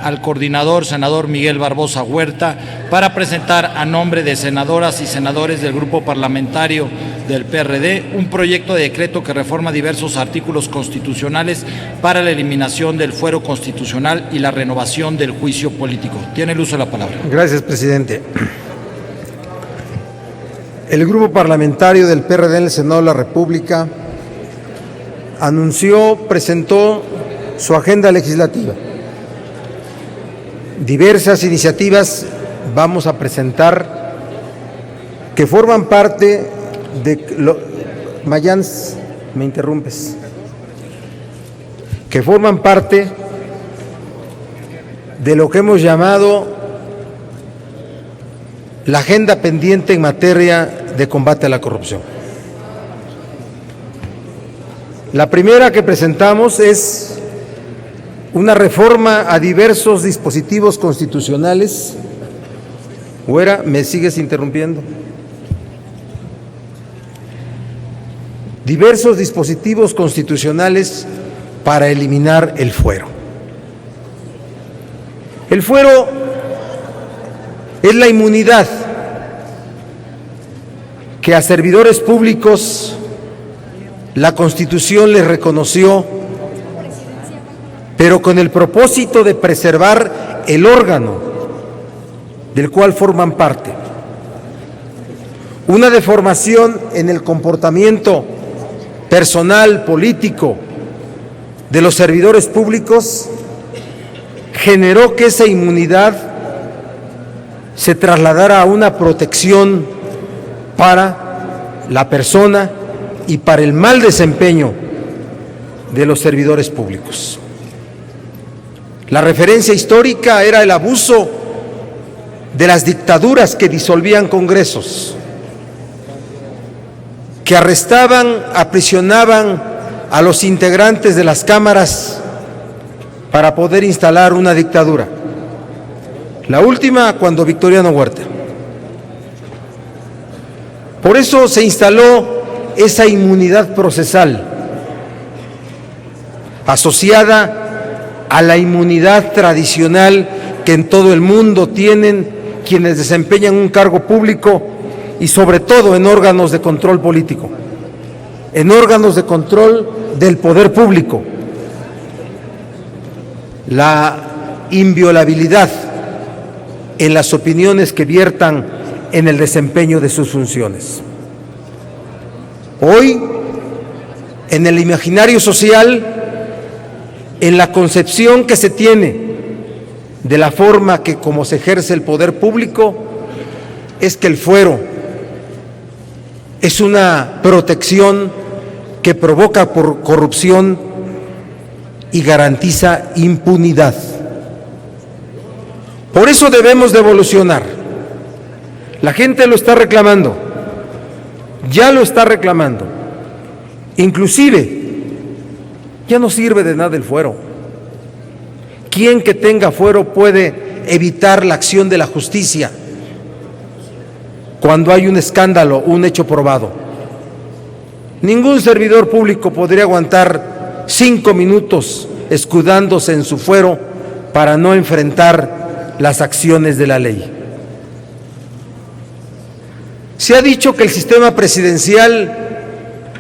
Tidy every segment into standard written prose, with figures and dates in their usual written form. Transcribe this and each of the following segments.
al coordinador, senador Miguel Barbosa Huerta, para presentar a nombre de senadoras y senadores del Grupo Parlamentario del PRD un proyecto de decreto que reforma diversos artículos constitucionales para la eliminación del fuero constitucional y la renovación del juicio político. Tiene el uso de la palabra. Gracias, presidente. El Grupo Parlamentario del PRD en el Senado de la República presentó su agenda legislativa. Diversas iniciativas vamos a presentar que forman parte Mayans, me interrumpes. Que forman parte de lo que hemos llamado la agenda pendiente en materia de combate a la corrupción. La primera que presentamos es una reforma a diversos dispositivos constitucionales. Güera, ¿me sigues interrumpiendo? Diversos dispositivos constitucionales para eliminar el fuero. El fuero es la inmunidad que a servidores públicos la Constitución les reconoció, pero con el propósito de preservar el órgano del cual forman parte. Una deformación en el comportamiento personal, político de los servidores públicos generó que esa inmunidad se trasladara a una protección para la persona y para el mal desempeño de los servidores públicos. La referencia histórica era el abuso de las dictaduras que disolvían congresos, que arrestaban, aprisionaban a los integrantes de las cámaras para poder instalar una dictadura. La última cuando Victoriano Huerta. Por eso se instaló esa inmunidad procesal asociada a la inmunidad tradicional que en todo el mundo tienen quienes desempeñan un cargo público y sobre todo en órganos de control político, en órganos de control del poder público. La inviolabilidad en las opiniones que viertan en el desempeño de sus funciones. Hoy, en el imaginario social, en la concepción que se tiene de la forma que como se ejerce el poder público, es que el fuero es una protección que provoca por corrupción y garantiza impunidad. Por eso debemos de evolucionar. La gente lo está reclamando, ya lo está reclamando. Inclusive, ya no sirve de nada el fuero. ¿Quién que tenga fuero puede evitar la acción de la justicia cuando hay un escándalo, un hecho probado? Ningún servidor público podría aguantar 5 minutos escudándose en su fuero para no enfrentar las acciones de la ley. Se ha dicho que el sistema presidencial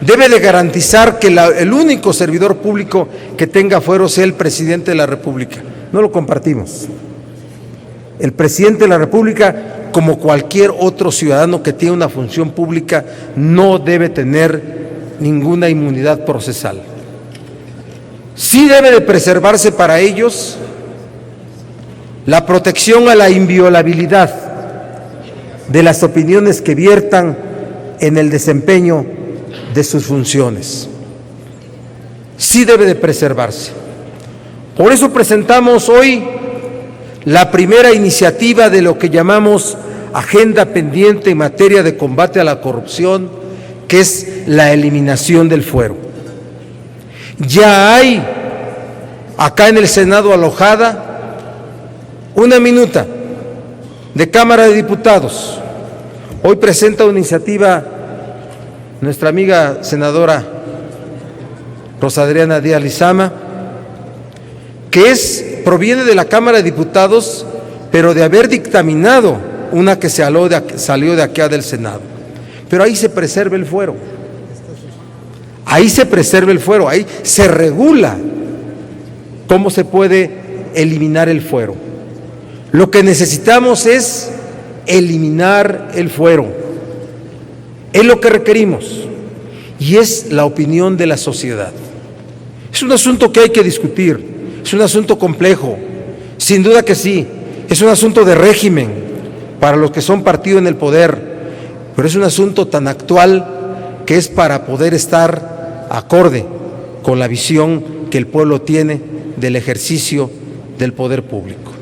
debe de garantizar que el único servidor público que tenga fuero sea el presidente de la República. No lo compartimos. El presidente de la República, como cualquier otro ciudadano que tiene una función pública, no debe tener ninguna inmunidad procesal. Sí debe de preservarse para ellos la protección a la inviolabilidad de las opiniones que viertan en el desempeño de sus funciones. Sí debe de preservarse. Por eso presentamos hoy la primera iniciativa de lo que llamamos agenda pendiente en materia de combate a la corrupción, que es la eliminación del fuero. Ya hay acá en el Senado alojada una minuta de Cámara de Diputados. Hoy presenta una iniciativa nuestra amiga senadora Rosa Adriana Díaz Lizama, que es proviene de la Cámara de Diputados, pero de haber dictaminado una que salió de acá del Senado. Pero ahí se preserva el fuero. Ahí se preserva el fuero, ahí se regula cómo se puede eliminar el fuero. Lo que necesitamos es eliminar el fuero. Es lo que requerimos y es la opinión de la sociedad. Es un asunto que hay que discutir, es un asunto complejo, sin duda que sí, es un asunto de régimen para los que son partido en el poder, pero es un asunto tan actual que es para poder estar acorde con la visión que el pueblo tiene del ejercicio del poder público.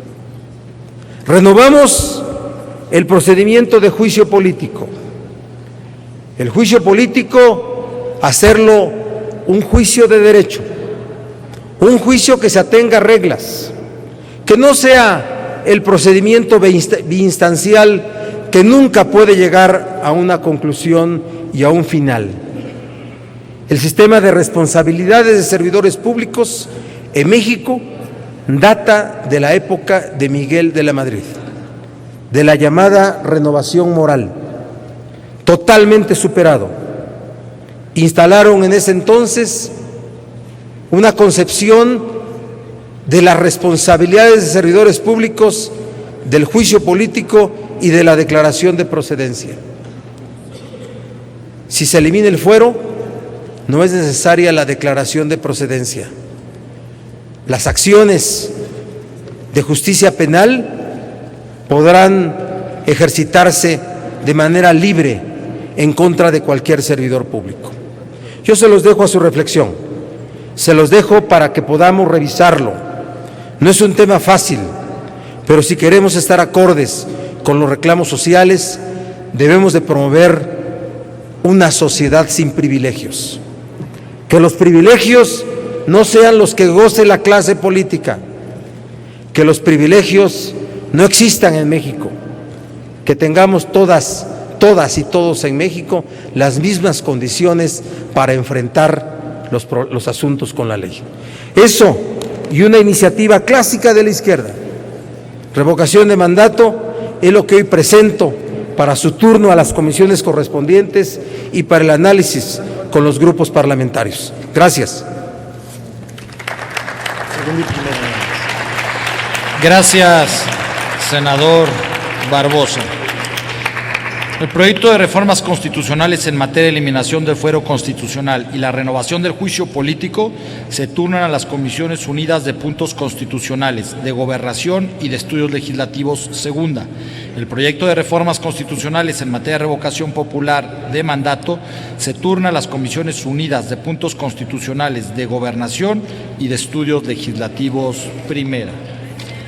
Renovamos el procedimiento de juicio político. El juicio político, hacerlo un juicio de derecho, un juicio que se atenga a reglas, que no sea el procedimiento biinstancial que nunca puede llegar a una conclusión y a un final. El sistema de responsabilidades de servidores públicos en México data de la época de Miguel de la Madrid, de la llamada renovación moral, totalmente superado. Instalaron en ese entonces una concepción de las responsabilidades de servidores públicos, del juicio político y de la declaración de procedencia. Si se elimina el fuero, no es necesaria la declaración de procedencia. Las acciones de justicia penal podrán ejercitarse de manera libre en contra de cualquier servidor público. Yo se los dejo a su reflexión, se los dejo para que podamos revisarlo. No es un tema fácil, pero si queremos estar acordes con los reclamos sociales, debemos de promover una sociedad sin privilegios. Que los privilegios no sean los que goce la clase política, que los privilegios no existan en México, que tengamos todas y todos en México las mismas condiciones para enfrentar los asuntos con la ley. Eso y una iniciativa clásica de la izquierda, revocación de mandato, es lo que hoy presento para su turno a las comisiones correspondientes y para el análisis con los grupos parlamentarios. Gracias. Gracias, senador Barbosa. El proyecto de reformas constitucionales en materia de eliminación del fuero constitucional y la renovación del juicio político se turnan a las Comisiones Unidas de Puntos Constitucionales, de Gobernación y de Estudios Legislativos segunda. El proyecto de reformas constitucionales en materia de revocación popular de mandato se turna a las Comisiones Unidas de Puntos Constitucionales, de Gobernación y de Estudios Legislativos primera.